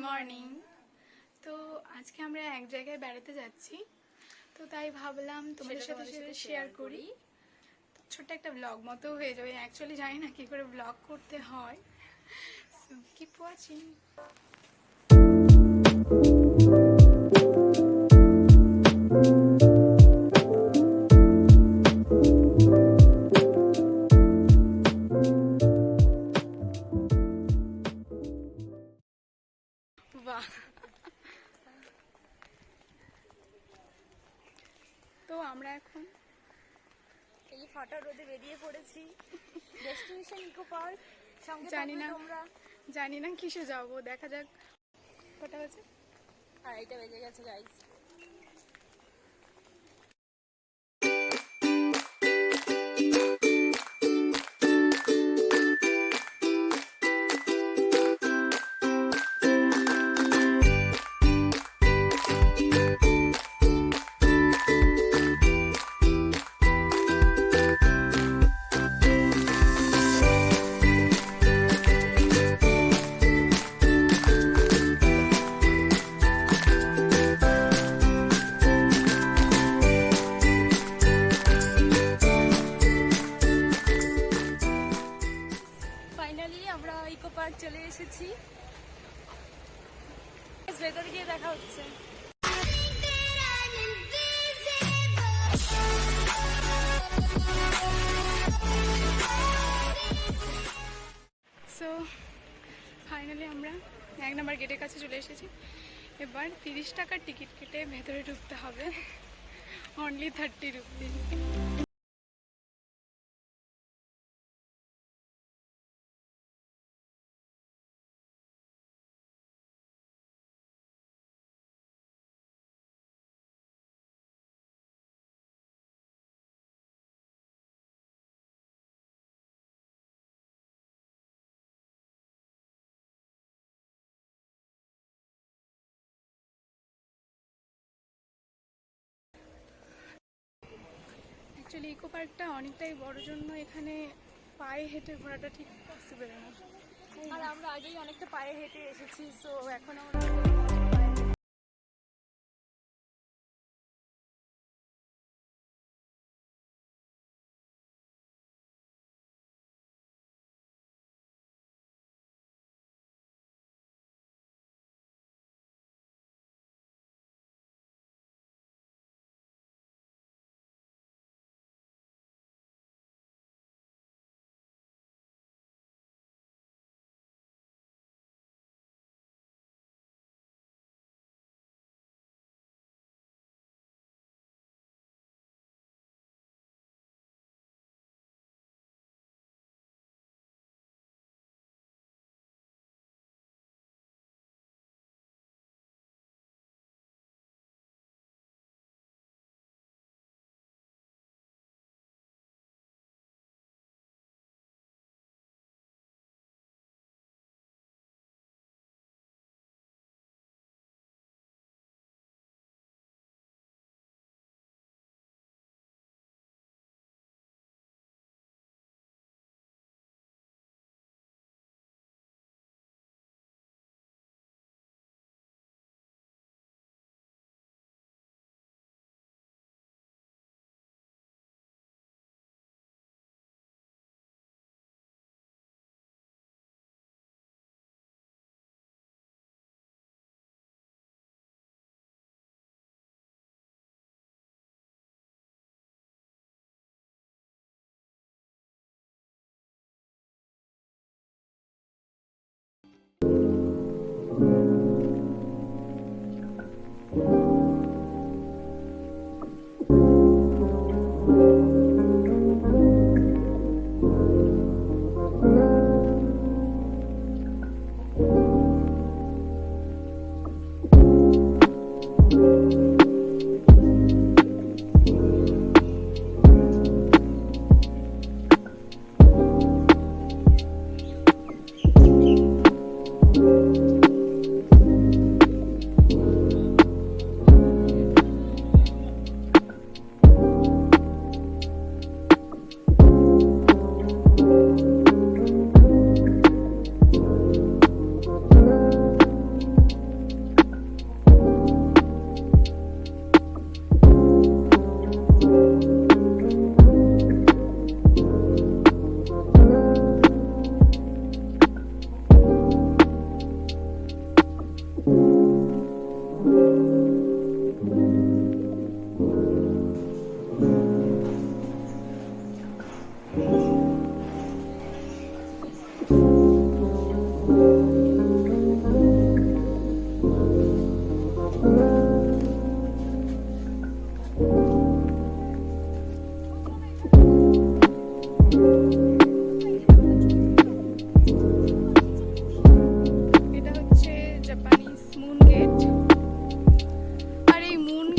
Morning. তো আজকে আমরা এক জায়গায় বেড়াতে যাচ্ছি, তো তাই ভাবলাম তোমাদের সাথে সেটা শেয়ার করি। ছোট্ট একটা ব্লগ মতো হয়ে যাবে। অ্যাকচুয়ালি জানি না কি করে ব্লগ করতে হয়। Keep watching. বাহ, তো আমরা এখন এই ফাটা রোদে বেরিয়ে পড়েছি ডেস্টিনেশন ইকো পার্ক। সঙ্গে জানি না তোমরা। জানি না কিসে যাব, দেখা যাক। কটা বাজে? আর এটা বেজে গেছে গাইস। ফাইনালি আমরা ইকো পার্ক চলে এসেছি। ভেতরে গিয়ে দেখা হচ্ছে। সো ফাইনালি আমরা 1 নম্বর গেটের কাছে চলে এসেছি। এবার 30 টাকার টিকিট কেটে ভেতরে ঢুকতে হবে। Only 30 rupees. অ্যাকচুয়ালি ইকো পার্কটা অনেকটাই বড় জন্য এখানে পায়ে হেঁটে ঘোরাটা ঠিক পসিবল না। আর আমরা আগেই অনেকটা পায়ে হেঁটে এসেছি, সো এখন আমরা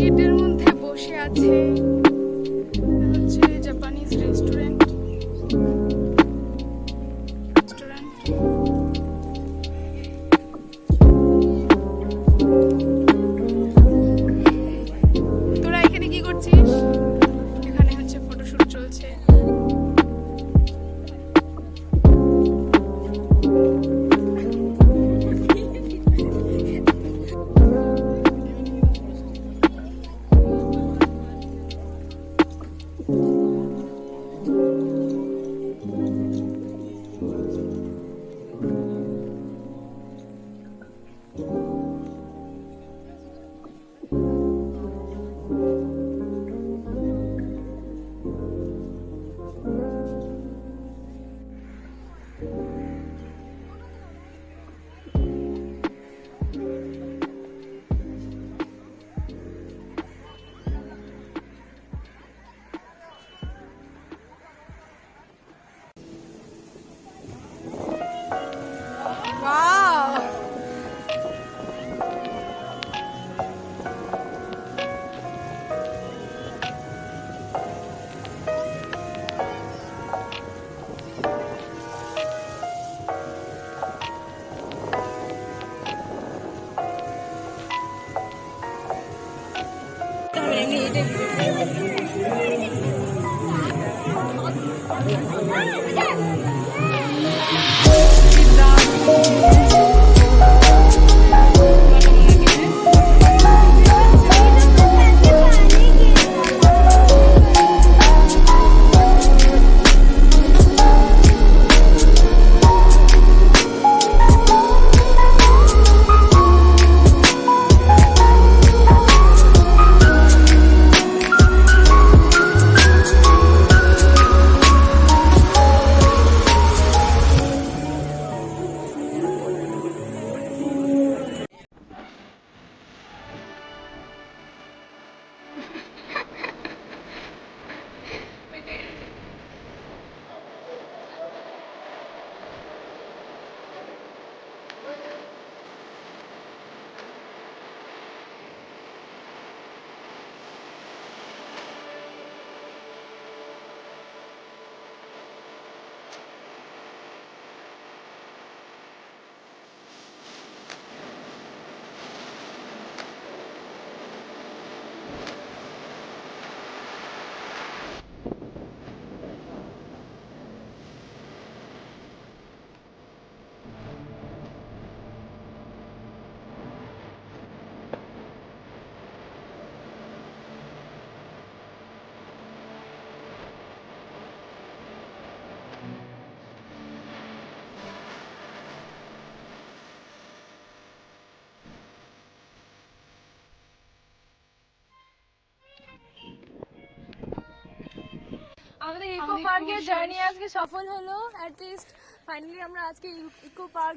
শেডের মধ্যে বসে আছে, হচ্ছে জাপানিজ রেস্টুরেন্ট। তোরা এখানে কি করছিস? এখানে হচ্ছে ফটোশুট চলছে। আমাদের ইকো পার্কের জার্নি আজকে সফল হলো। অ্যাটলিস্ট ফাইনালি আমরা আজকে ইকো পার্ক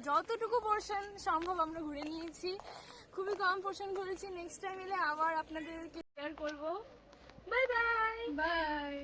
যতটুকু পোর্শন সম্ভব আমরা ঘুরে নিয়েছি। খুবই কম পোর্শন ঘুরেছি। নেক্সট টাইম এলে আবার আপনাদেরকে শেয়ার করব। Bye bye bye.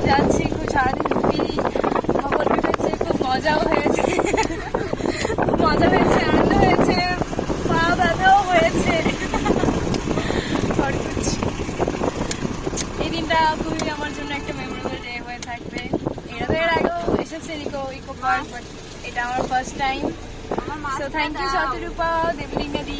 যাচ্ছি, খুব সারাদিন খুবই খবর পেটেছে, খুব মজাও হয়েছে, খুব মজা হয়েছে, আনন্দ হয়েছে, পা ব্যথাও হয়েছে। এই দিনটা খুবই আমার জন্য একটা মেমোরেবল ডে হয়ে থাকবে। এর আগেও এসেছে ইকো পার্ক, বাট এটা আমার first time. So thank you Shatarupa, Debalinga the.